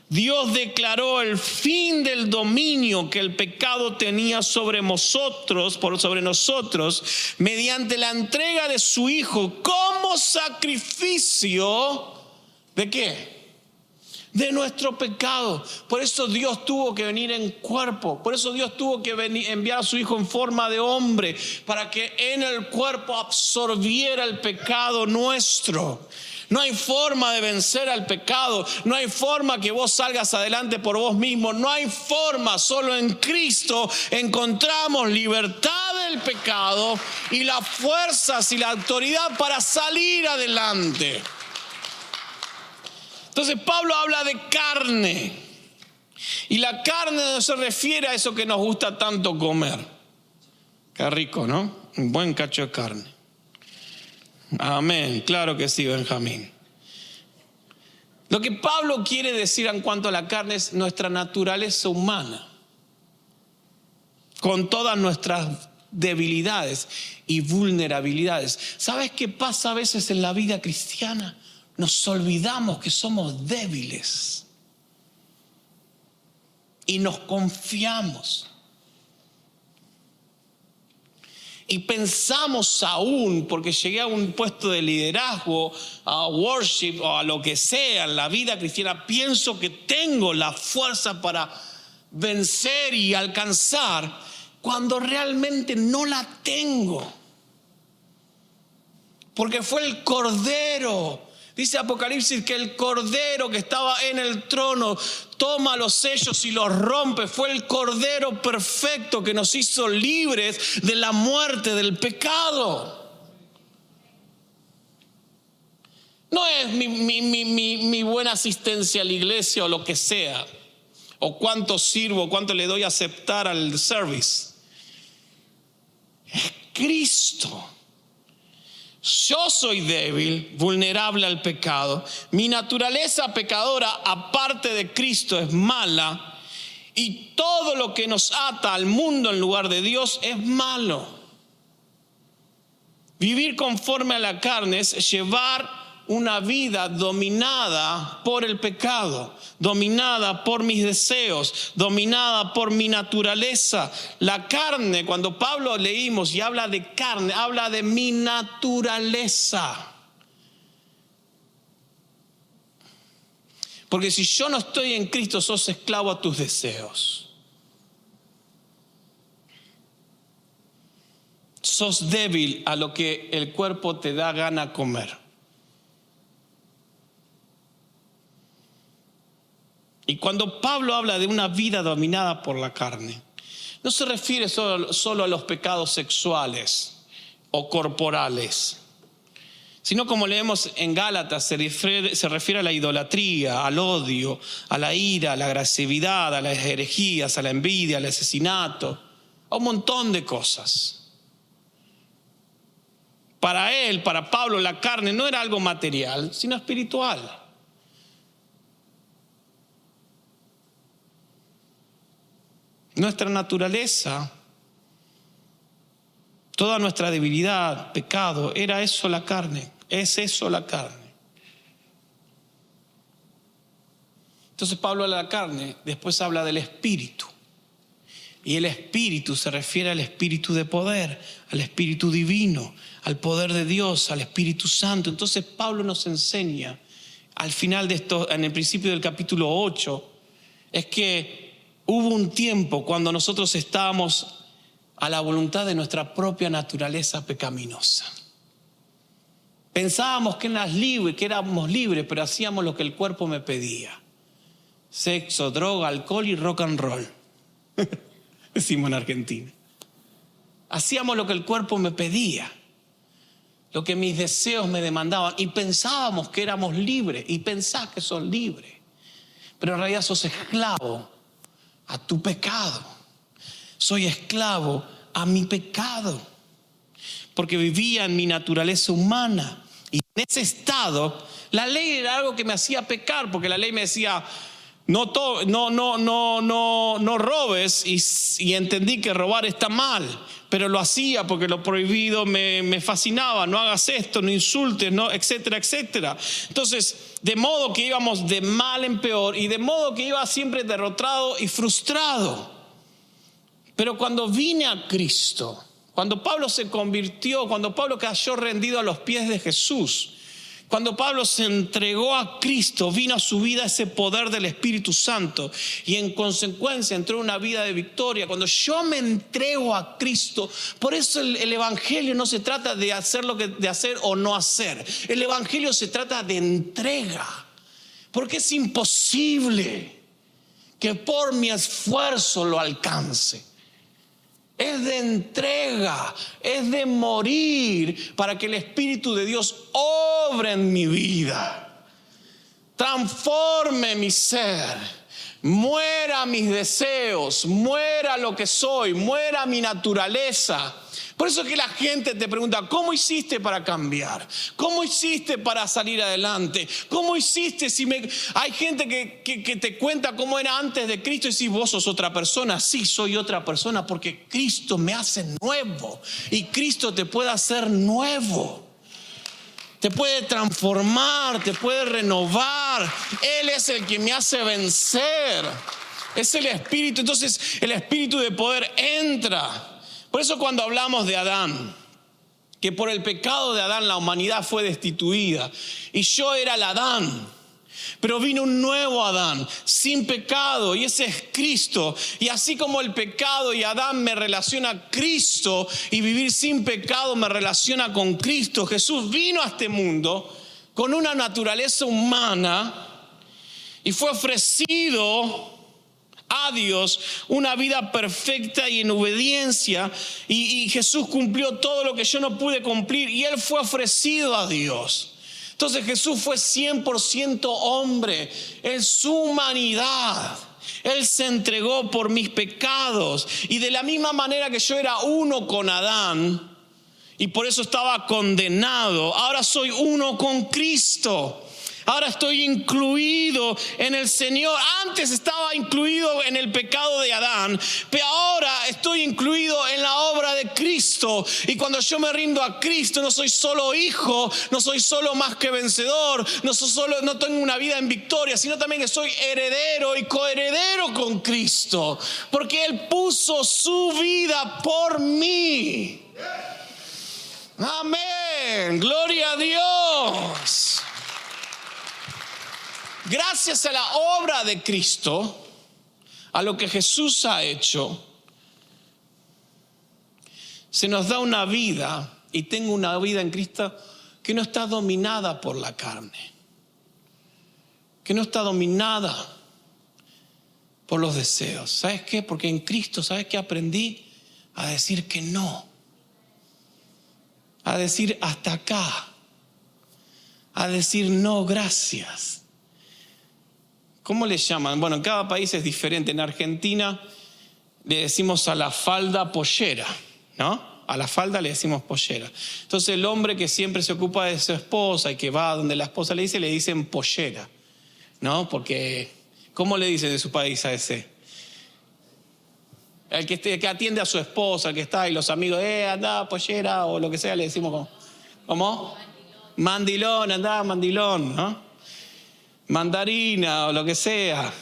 Dios declaró el fin del dominio que el pecado tenía sobre nosotros, mediante la entrega de su Hijo como sacrificio ¿de qué? De nuestro pecado. Por eso Dios tuvo que venir en cuerpo. Por eso Dios tuvo que enviar a su Hijo en forma de hombre, para que en el cuerpo absorbiera el pecado nuestro. No hay forma de vencer al pecado. No hay forma que vos salgas adelante por vos mismo. No hay forma. Solo en Cristo encontramos libertad del pecado y las fuerzas y la autoridad para salir adelante. Entonces Pablo habla de carne, y la carne no se refiere a eso que nos gusta tanto comer. Qué rico, ¿no? Un buen cacho de carne. Amén, claro que sí, Benjamín. Lo que Pablo quiere decir en cuanto a la carne es nuestra naturaleza humana, con todas nuestras debilidades y vulnerabilidades. ¿Sabes qué pasa a veces en la vida cristiana? Nos olvidamos que somos débiles y nos confiamos. Y pensamos aún, porque llegué a un puesto de liderazgo, a worship o a lo que sea en la vida cristiana, pienso que tengo la fuerza para vencer y alcanzar, cuando realmente no la tengo. Porque fue el Cordero. Dice Apocalipsis que el Cordero que estaba en el trono toma los sellos y los rompe. Fue el Cordero perfecto que nos hizo libres de la muerte, del pecado. No es mi buena asistencia a la iglesia o lo que sea, o cuánto sirvo, cuánto le doy a aceptar al service. Es Cristo. Yo soy débil, vulnerable al pecado. Mi naturaleza pecadora, aparte de Cristo, es mala. Y todo lo que nos ata al mundo en lugar de Dios es malo. Vivir conforme a la carne es llevar una vida dominada por el pecado, dominada por mis deseos, dominada por mi naturaleza. La carne, cuando Pablo leímos y habla de carne, habla de mi naturaleza. Porque si yo no estoy en Cristo, sos esclavo a tus deseos. Sos débil a lo que el cuerpo te da gana comer. Y cuando Pablo habla de una vida dominada por la carne, no se refiere solo a los pecados sexuales o corporales, sino, como leemos en Gálatas, se refiere a la idolatría, al odio, a la ira, a la agresividad, a las herejías, a la envidia, al asesinato, a un montón de cosas. Para Pablo, la carne no era algo material, sino espiritual. Nuestra naturaleza, toda nuestra debilidad, pecado, era eso la carne, es eso la carne. Entonces Pablo habla de la carne, después habla del espíritu. Y el espíritu se refiere al espíritu de poder, al espíritu divino, al poder de Dios, al Espíritu Santo. Entonces Pablo nos enseña, al final de esto, en el principio del capítulo 8, es que hubo un tiempo cuando nosotros estábamos a la voluntad de nuestra propia naturaleza pecaminosa. Pensábamos que éramos libres, pero hacíamos lo que el cuerpo me pedía. Sexo, droga, alcohol y rock and roll. Decimos en Argentina. Hacíamos lo que el cuerpo me pedía, lo que mis deseos me demandaban, y pensábamos que éramos libres, y pensás que sos libre, pero en realidad sos esclavo a tu pecado. Soy esclavo a mi pecado, porque vivía en mi naturaleza humana, y en ese estado la ley era algo que me hacía pecar, porque la ley me decía no robes, y entendí que robar está mal, pero lo hacía porque lo prohibido me fascinaba. No hagas esto, no insultes, no, etcétera, etcétera. Entonces, de modo que íbamos de mal en peor, y de modo que iba siempre derrotado y frustrado. Pero cuando vine a Cristo, cuando Pablo se convirtió, cuando Pablo cayó rendido a los pies de Jesús, cuando Pablo se entregó a Cristo, vino a su vida ese poder del Espíritu Santo, y en consecuencia entró en una vida de victoria. Cuando yo me entrego a Cristo, por eso el Evangelio no se trata de hacer de hacer o no hacer. El Evangelio se trata de entrega, porque es imposible que por mi esfuerzo lo alcance. Es de entrega, es de morir para que el Espíritu de Dios obre en mi vida, transforme mi ser, muera mis deseos, muera lo que soy, muera mi naturaleza, Por eso es que la gente te pregunta, ¿cómo hiciste para cambiar? ¿Cómo hiciste para salir adelante? ¿Cómo hiciste? Hay gente que te cuenta cómo era antes de Cristo y si vos sos otra persona. Sí, soy otra persona porque Cristo me hace nuevo y Cristo te puede hacer nuevo. Te puede transformar, te puede renovar. Él es el que me hace vencer. Es el Espíritu. Entonces el Espíritu de poder entra. Por eso cuando hablamos de Adán, que por el pecado de Adán la humanidad fue destituida y yo era el Adán, pero vino un nuevo Adán sin pecado y ese es Cristo. Y así como el pecado y Adán me relaciona a Cristo y vivir sin pecado me relaciona con Cristo, Jesús vino a este mundo con una naturaleza humana y fue ofrecido a Dios una vida perfecta y en obediencia, y Jesús cumplió todo lo que yo no pude cumplir y Él fue ofrecido a Dios. Entonces Jesús fue 100% hombre en su humanidad. Él se entregó por mis pecados y de la misma manera que yo era uno con Adán y por eso estaba condenado, ahora soy uno con Cristo. Ahora estoy incluido en el Señor. Antes estaba incluido en el pecado de Adán, pero ahora estoy incluido en la obra de Cristo. Y cuando yo me rindo a Cristo, no soy solo hijo, no soy solo más que vencedor, no tengo una vida en victoria, sino también que soy heredero y coheredero con Cristo, porque Él puso su vida por mí. Amén, gloria a Dios. Gracias a la obra de Cristo, a lo que Jesús ha hecho, se nos da una vida, y tengo una vida en Cristo que no está dominada por la carne, que no está dominada por los deseos. ¿Sabes qué? Porque en Cristo, ¿sabes qué aprendí? A decir que no, a decir hasta acá, a decir no, gracias. ¿Cómo le llaman? Bueno, en cada país es diferente. En Argentina le decimos a la falda pollera, ¿no? A la falda le decimos pollera. Entonces el hombre que siempre se ocupa de su esposa y que va donde la esposa le dicen pollera, ¿no? Porque, ¿cómo le dicen de su país a ese? El que atiende a su esposa, el que está y los amigos, anda pollera o lo que sea, le decimos ¿cómo? Mandilón, anda mandilón, ¿no? Mandarina o lo que sea,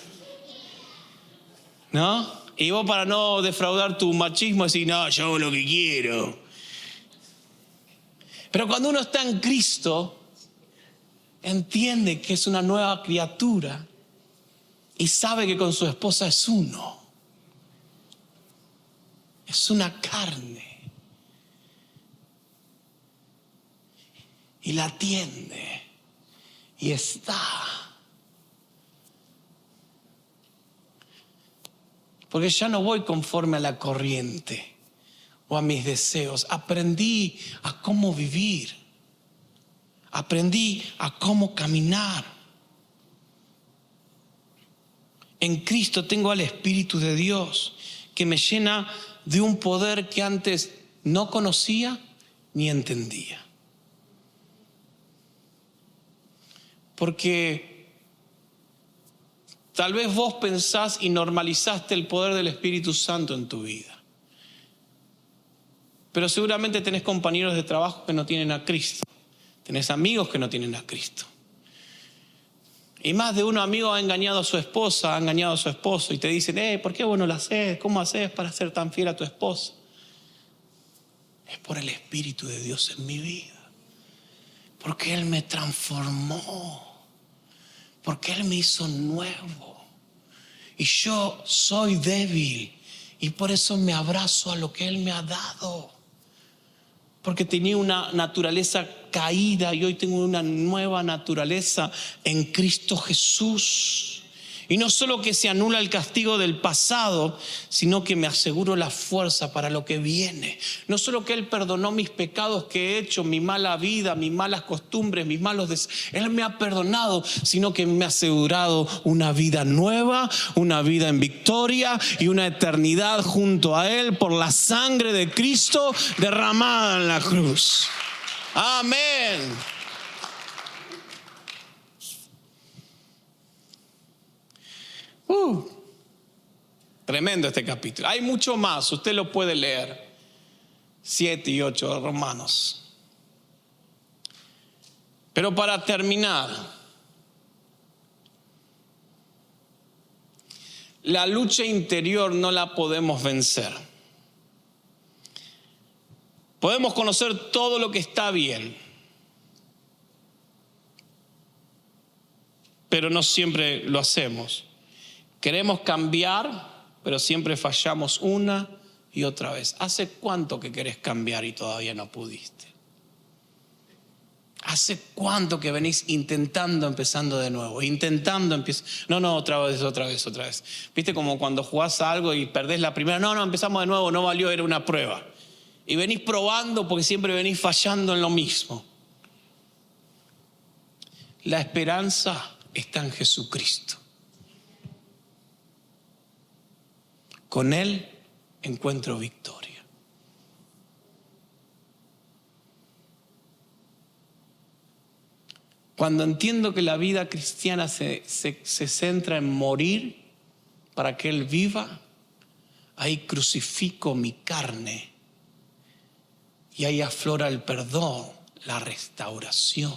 ¿no? Y vos para no defraudar tu machismo decís, no, yo hago lo que quiero. Pero cuando uno está en Cristo, entiende que es una nueva criatura y sabe que con su esposa es uno. Es una carne. Y la atiende y está. Porque ya no voy conforme a la corriente o a mis deseos. Aprendí a cómo vivir. Aprendí a cómo caminar. En Cristo tengo al Espíritu de Dios que me llena de un poder que antes no conocía ni entendía. Porque tal vez vos pensás y normalizaste el poder del Espíritu Santo en tu vida. Pero seguramente tenés compañeros de trabajo que no tienen a Cristo. Tenés amigos que no tienen a Cristo. Y más de uno amigo ha engañado a su esposa, ha engañado a su esposo y te dicen, ¿por qué vos no lo haces? ¿Cómo haces para ser tan fiel a tu esposa? Es por el Espíritu de Dios en mi vida. Porque Él me transformó. Porque Él me hizo nuevo. Y yo soy débil. Y por eso me abrazo a lo que Él me ha dado. Porque tenía una naturaleza caída y hoy tengo una nueva naturaleza en Cristo Jesús. Y no solo que se anula el castigo del pasado, sino que me aseguro la fuerza para lo que viene. No solo que Él perdonó mis pecados que he hecho, mi mala vida, mis malas costumbres, mis malos deseos. Él me ha perdonado, sino que me ha asegurado una vida nueva, una vida en victoria y una eternidad junto a Él por la sangre de Cristo derramada en la cruz. Amén. Tremendo este capítulo. Hay mucho más, usted lo puede leer. 7 y 8 de Romanos. Pero para terminar, la lucha interior no la podemos vencer. Podemos conocer todo lo que está bien, pero no siempre lo hacemos. Queremos cambiar, pero siempre fallamos una y otra vez. ¿Hace cuánto que querés cambiar y todavía no pudiste? ¿Hace cuánto que venís intentando, empezando de nuevo? No, otra vez. ¿Viste como cuando jugás a algo y perdés la primera? No, empezamos de nuevo, no valió, era una prueba. Y venís probando porque siempre venís fallando en lo mismo. La esperanza está en Jesucristo. Con Él encuentro victoria. Cuando entiendo que la vida cristiana se centra en morir para que Él viva, ahí crucifico mi carne y ahí aflora el perdón, la restauración.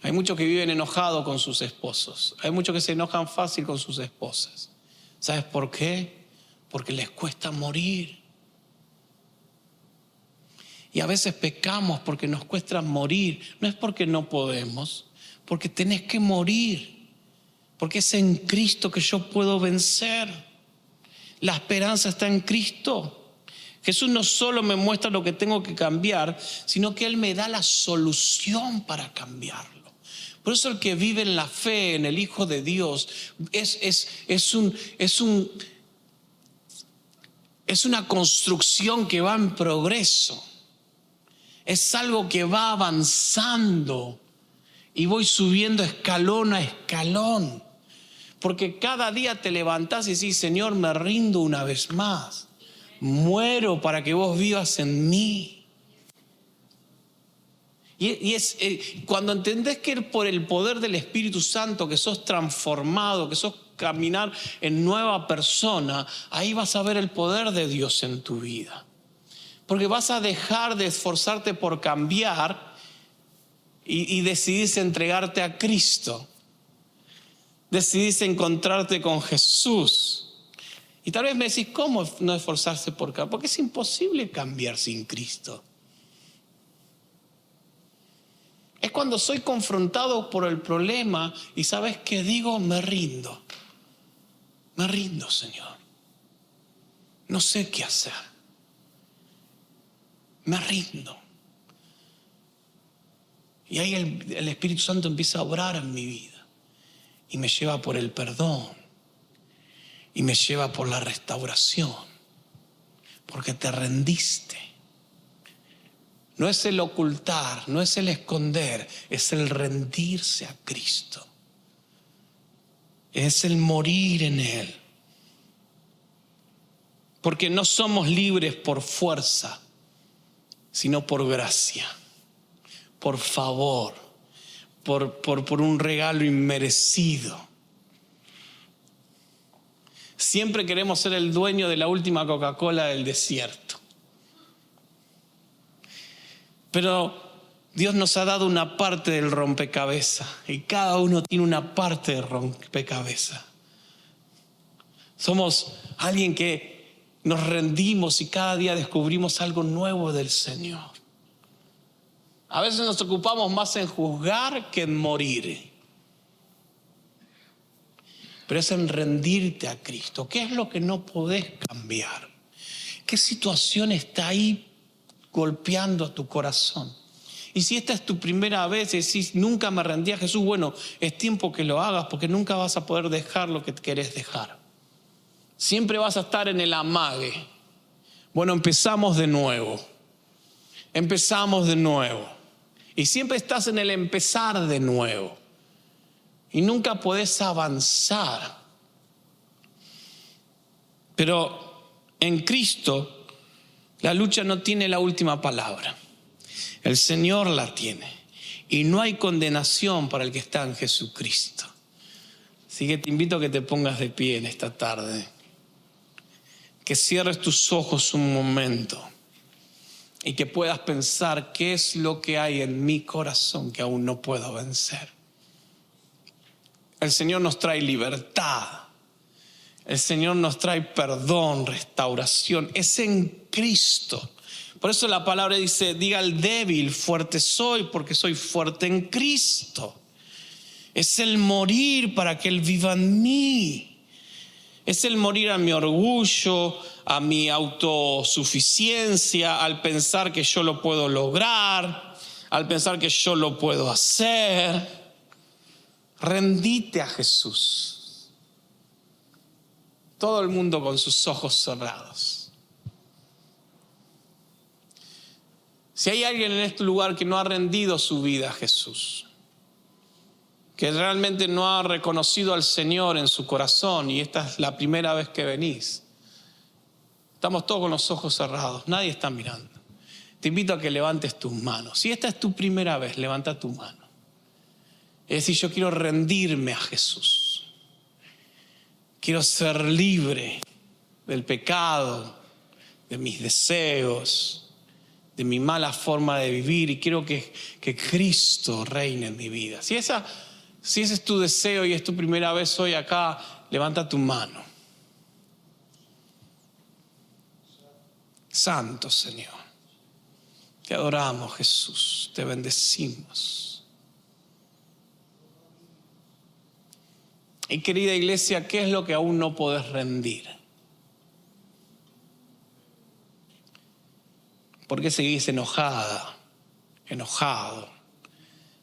Hay muchos que viven enojados con sus esposos. Hay muchos que se enojan fácil con sus esposas. ¿Sabes por qué? Porque les cuesta morir. Y a veces pecamos porque nos cuesta morir. No es porque no podemos, porque tenés que morir. Porque es en Cristo que yo puedo vencer. La esperanza está en Cristo. Jesús no solo me muestra lo que tengo que cambiar, sino que Él me da la solución para cambiarlo. Por eso el que vive en la fe, en el Hijo de Dios, es una construcción que va en progreso. Es algo que va avanzando y voy subiendo escalón a escalón. Porque cada día te levantás y decís, Señor, me rindo una vez más. Muero para que vos vivas en mí. Y es cuando entendés que por el poder del Espíritu Santo que sos transformado, que sos caminar en nueva persona, ahí vas a ver el poder de Dios en tu vida. Porque vas a dejar de esforzarte por cambiar y decidís entregarte a Cristo. Decidís encontrarte con Jesús. Y tal vez me decís, ¿cómo no esforzarse por cambiar? Porque es imposible cambiar sin Cristo. Es cuando soy confrontado por el problema y ¿sabes qué digo? Me rindo. Me rindo, Señor. No sé qué hacer. Me rindo. Y ahí el Espíritu Santo empieza a obrar en mi vida. Y me lleva por el perdón. Y me lleva por la restauración. Porque te rendiste. No es el ocultar, no es el esconder, es el rendirse a Cristo. Es el morir en Él. Porque no somos libres por fuerza, sino por gracia, por favor, por un regalo inmerecido. Siempre queremos ser el dueño de la última Coca-Cola del desierto. Pero Dios nos ha dado una parte del rompecabezas y cada uno tiene una parte del rompecabezas. Somos alguien que nos rendimos y cada día descubrimos algo nuevo del Señor. A veces nos ocupamos más en juzgar que en morir. Pero es en rendirte a Cristo. ¿Qué es lo que no podés cambiar? ¿Qué situación está ahí golpeando a tu corazón? Y si esta es tu primera vez y decís, nunca me rendí a Jesús, bueno, es tiempo que lo hagas, porque nunca vas a poder dejar lo que querés dejar. Siempre vas a estar en el amague. Bueno, empezamos de nuevo. Y siempre estás en el empezar de nuevo. Y nunca podés avanzar. Pero en Cristo, la lucha no tiene la última palabra. El Señor la tiene. Y no hay condenación para el que está en Jesucristo. Así que te invito a que te pongas de pie en esta tarde. Que cierres tus ojos un momento. Y que puedas pensar qué es lo que hay en mi corazón que aún no puedo vencer. El Señor nos trae libertad. El Señor nos trae perdón, restauración. Es en Cristo. Por eso la palabra dice, diga al débil, fuerte soy porque soy fuerte en Cristo. Es el morir para que Él viva en mí. Es el morir a mi orgullo, a mi autosuficiencia, al pensar que yo lo puedo lograr, al pensar que yo lo puedo hacer. Rendite a Jesús. Todo el mundo con sus ojos cerrados. Si hay alguien en este lugar que no ha rendido su vida a Jesús, que realmente no ha reconocido al Señor en su corazón, y esta es la primera vez que venís, estamos todos con los ojos cerrados, nadie está mirando. Te invito a que levantes tus manos. Si esta es tu primera vez, levanta tu mano. Es decir, yo quiero rendirme a Jesús. Quiero ser libre del pecado, de mis deseos, de mi mala forma de vivir, y quiero que Cristo reine en mi vida. Si ese es tu deseo y es tu primera vez hoy acá, levanta tu mano. Santo Señor, te adoramos, Jesús, te bendecimos. Y querida iglesia, ¿qué es lo que aún no podés rendir? ¿Por qué seguís enojado?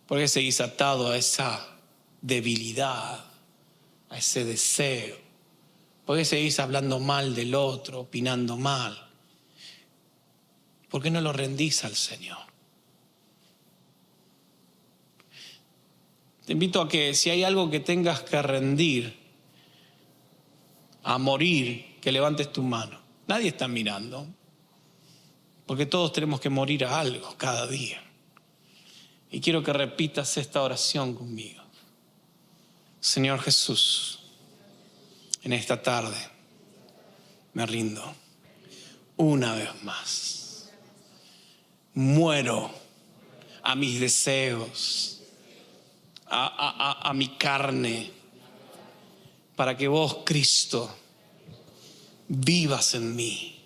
¿Por qué seguís atado a esa debilidad, a ese deseo? ¿Por qué seguís hablando mal del otro, opinando mal? ¿Por qué no lo rendís al Señor? Te invito a que si hay algo que tengas que rendir, a morir, que levantes tu mano. Nadie está mirando, porque todos tenemos que morir a algo cada día. Y quiero que repitas esta oración conmigo. Señor Jesús, en esta tarde me rindo una vez más. Muero a mis deseos, a mi carne, para que vos, Cristo, vivas en mí.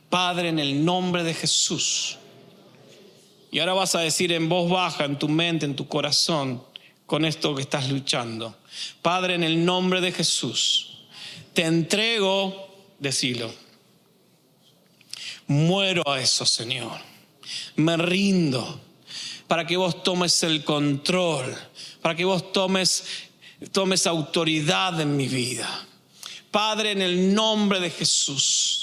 Padre, en el nombre de Jesús. Y ahora vas a decir en voz baja, en tu mente, en tu corazón, con esto que estás luchando. Padre, en el nombre de Jesús, te entrego, decilo. Muero a eso, Señor. Me rindo para que vos tomes el control, para que vos tomes autoridad en mi vida. Padre, en el nombre de Jesús,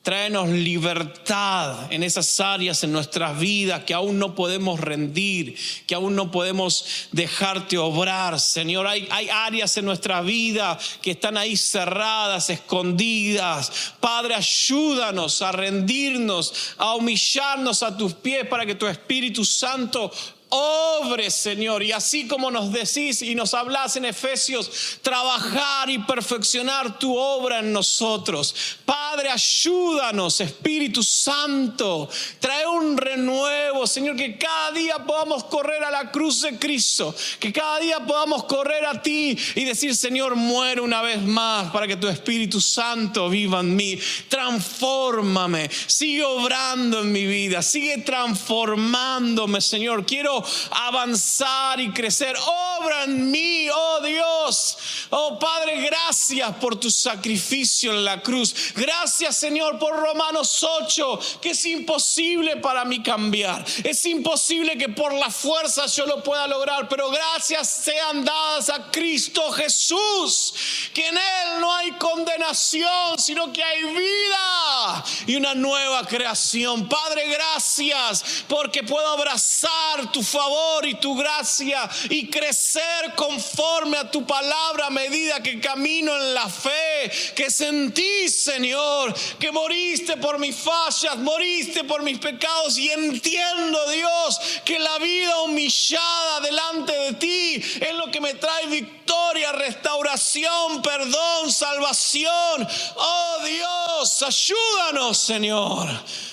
tráenos libertad en esas áreas en nuestras vidas que aún no podemos rendir, que aún no podemos dejarte obrar, Señor. Hay áreas en nuestra vida que están ahí cerradas, escondidas. Padre, ayúdanos a rendirnos, a humillarnos a tus pies para que tu Espíritu Santo obre, Señor, y así como nos decís y nos hablás en Efesios, trabajar y perfeccionar tu obra en nosotros. Padre, ayúdanos, Espíritu Santo, trae un renuevo, Señor, que cada día podamos correr a la cruz de Cristo, que cada día podamos correr a ti y decir, Señor, muero una vez más para que tu Espíritu Santo viva en mí. Transfórmame, sigue obrando en mi vida, sigue transformándome, Señor. Quiero quiero avanzar y crecer. Obra en mí, oh Dios. Oh Padre, gracias por tu sacrificio en la cruz. Gracias, Señor, por Romanos 8, que es imposible para mí cambiar. Es imposible que por la fuerza yo lo pueda lograr, pero gracias sean dadas a Cristo Jesús, que en Él no hay condenación, sino que hay vida y una nueva creación. Padre, gracias porque puedo abrazar tu favor y tu gracia y crecer conforme a tu palabra a medida que camino en la fe que es en ti, Señor, que moriste por mis fallas, moriste por mis pecados, y entiendo, Dios, que la vida humillada delante de ti es lo que me trae victoria, restauración, perdón, salvación. Oh Dios, ayúdanos, Señor,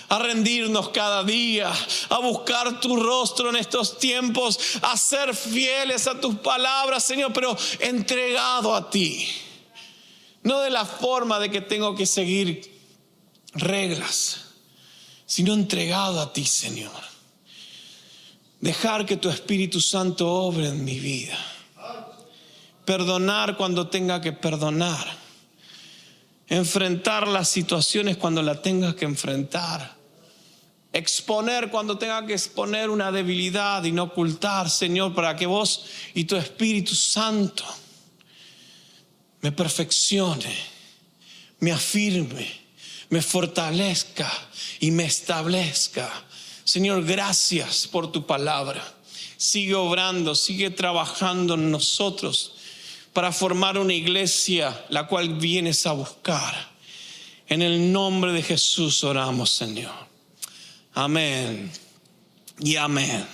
a rendirnos cada día, a buscar tu rostro en estos tiempos, a ser fieles a tus palabras, Señor, pero entregado a ti. No de la forma de que tengo que seguir reglas, sino entregado a ti, Señor. Dejar que tu Espíritu Santo obre en mi vida. Perdonar cuando tenga que perdonar. Enfrentar las situaciones cuando las tenga que enfrentar. Exponer cuando tenga que exponer una debilidad y no ocultar, Señor, para que vos y tu Espíritu Santo me perfeccione, me afirme, me fortalezca y me establezca. Señor, gracias por tu palabra. Sigue obrando, sigue trabajando en nosotros para formar una iglesia la cual vienes a buscar. En el nombre de Jesús oramos, Señor. Amén y amén.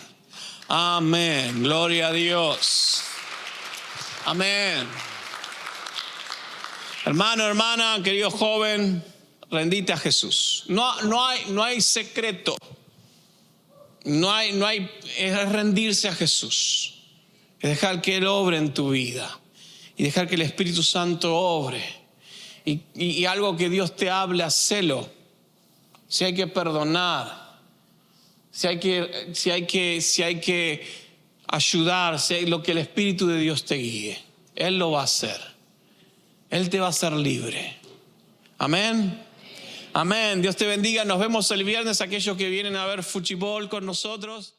Amén. Gloria a Dios. Amén. Hermano, hermana, querido joven, rendite a Jesús. No hay secreto. Es rendirse a Jesús. Es dejar que Él obre en tu vida. Y dejar que el Espíritu Santo obre. Y algo que Dios te hable, hacelo. Si hay que perdonar, si hay que ayudar, lo que el Espíritu de Dios te guíe, Él lo va a hacer. Él te va a hacer libre. Amén. Amén. Dios te bendiga. Nos vemos el viernes, aquellos que vienen a ver fútbol con nosotros.